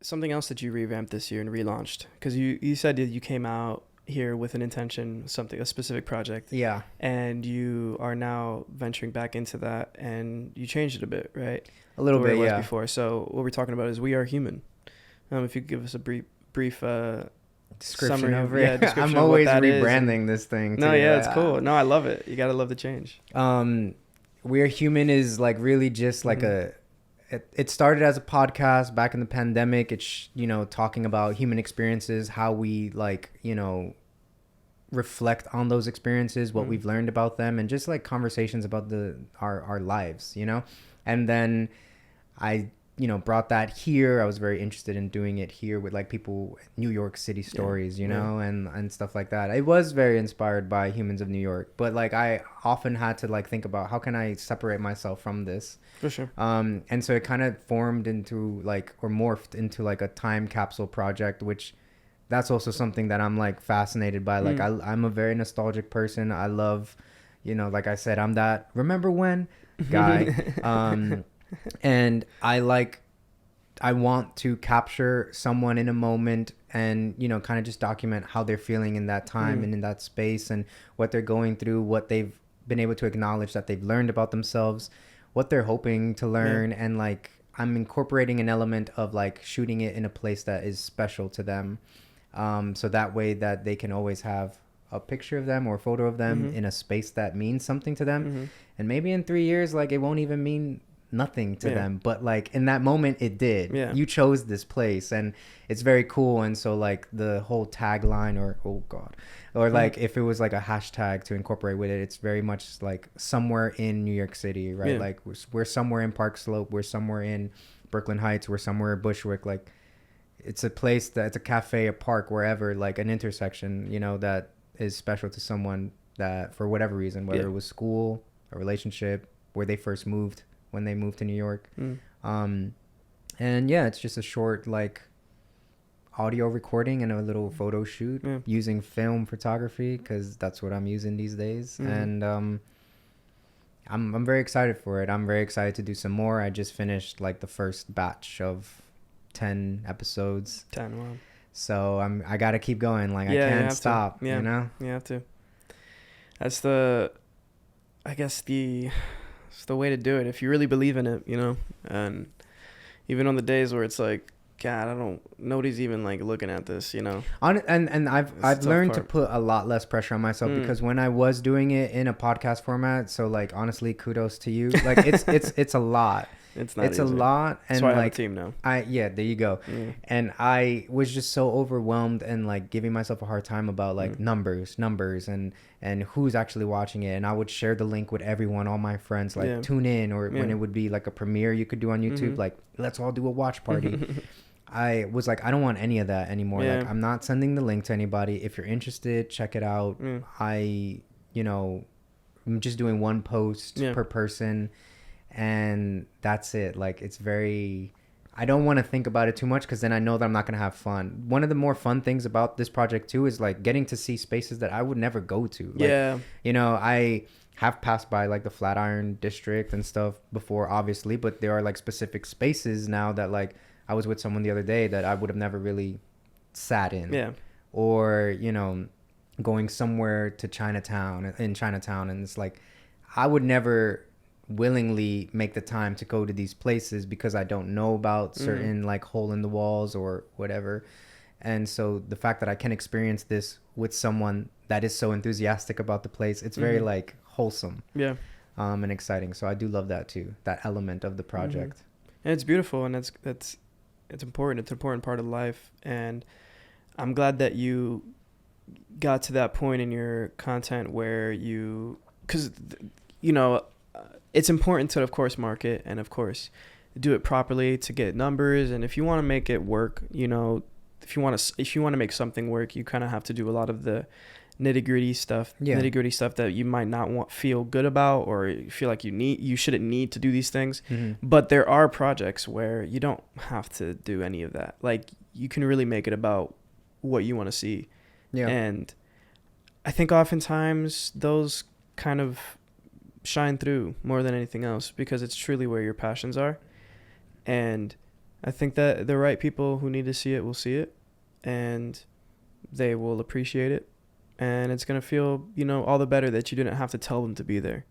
something else that you revamped this year and relaunched, because you said that you came out here with an intention, a specific project. Yeah. And you are now venturing back into that, and you changed it a bit, right? A little bit, it was yeah. before. So what we're talking about is We Are Human. If you could give us a brief description summary of it. description I'm of always what that rebranding this thing. No, too. yeah, it's cool. No, I love it. You gotta love the change. We Are Human is like really just like it started as a podcast back in the pandemic. It's, you know, talking about human experiences, how we like, you know, reflect on those experiences, what we've learned about them, and just like conversations about our lives, you know. And then I, you know, brought that here. I was very interested in doing it here with like people, New York City stories, you know, and stuff like that. It was very inspired by Humans of New York, but like I often had to like think about how can I separate myself from this. For sure. And so it kind of formed into like, or morphed into like a time capsule project, which that's also something that I'm like fascinated by. Like I'm a very nostalgic person. I love, you know, like I said, I'm that remember when guy. And I want to capture someone in a moment and, you know, kind of just document how they're feeling in that time and in that space, and what they're going through, what they've been able to acknowledge that they've learned about themselves, what they're hoping to learn. And like I'm incorporating an element of like shooting it in a place that is special to them, so that way that they can always have a picture of them or a photo of them in a space that means something to them. And maybe in 3 years, like it won't even mean nothing to them, but like in that moment it did. You chose this place, and it's very cool. And so like the whole tagline, or like if it was like a hashtag to incorporate with it, it's very much like somewhere in New York City, right? Like we're somewhere in Park Slope, we're somewhere in Brooklyn Heights, we're somewhere in Bushwick. Like it's a place that's a cafe, a park, wherever, like an intersection, you know, that is special to someone that for whatever reason, whether it was school, a relationship, where they first moved, when they moved to New York. And yeah, it's just a short like audio recording and a little photo shoot using film photography, because that's what I'm using these days. And I'm very excited for it. I'm very excited to do some more. I just finished like the first batch of 10 episodes. 10, wow. So I gotta keep going. Like I can't stop. You know, you have to. That's the way to do it if you really believe in it, you know. And even on the days where it's like, God, nobody's even like looking at this, you know. And I've learned to put a lot less pressure on myself, because when I was doing it in a podcast format, so like honestly, kudos to you. Like it's a lot. It's easy. A lot. And that's why like, I have a team now. There you go. And I was just so overwhelmed and like giving myself a hard time about like numbers and who's actually watching it. And I would share the link with everyone, all my friends, like tune in, or when it would be like a premiere you could do on YouTube, like let's all do a watch party. I was like, I don't want any of that anymore. Like I'm not sending the link to anybody. If you're interested, check it out. I'm just doing one post per person, and that's it. Like it's very, I don't want to think about it too much, because then I know that I'm not going to have fun. One of the more fun things about this project too is like getting to see spaces that I would never go to. Like, you know, I have passed by like the Flatiron District and stuff before, obviously, but there are like specific spaces now that like I was with someone the other day that I would have never really sat in. Or, you know, going somewhere to Chinatown, and it's like I would never willingly make the time to go to these places because I don't know about certain like hole in the walls or whatever. And so the fact that I can experience this with someone that is so enthusiastic about the place, it's very like wholesome and exciting. So I do love that too, that element of the project. And it's beautiful, and it's important. It's an important part of life, and I'm glad that you got to that point in your content where because you know, it's important to, of course, market and, of course, do it properly to get numbers. And if you want to make it work, you know, if you want to make something work, you kind of have to do a lot of the nitty-gritty stuff that you might not feel good about, or you feel like you shouldn't need to do these things. But there are projects where you don't have to do any of that. Like, you can really make it about what you want to see. And I think oftentimes those kind of shine through more than anything else, because it's truly where your passions are. And I think that the right people who need to see it will see it, and they will appreciate it, and it's gonna feel, all the better that you didn't have to tell them to be there.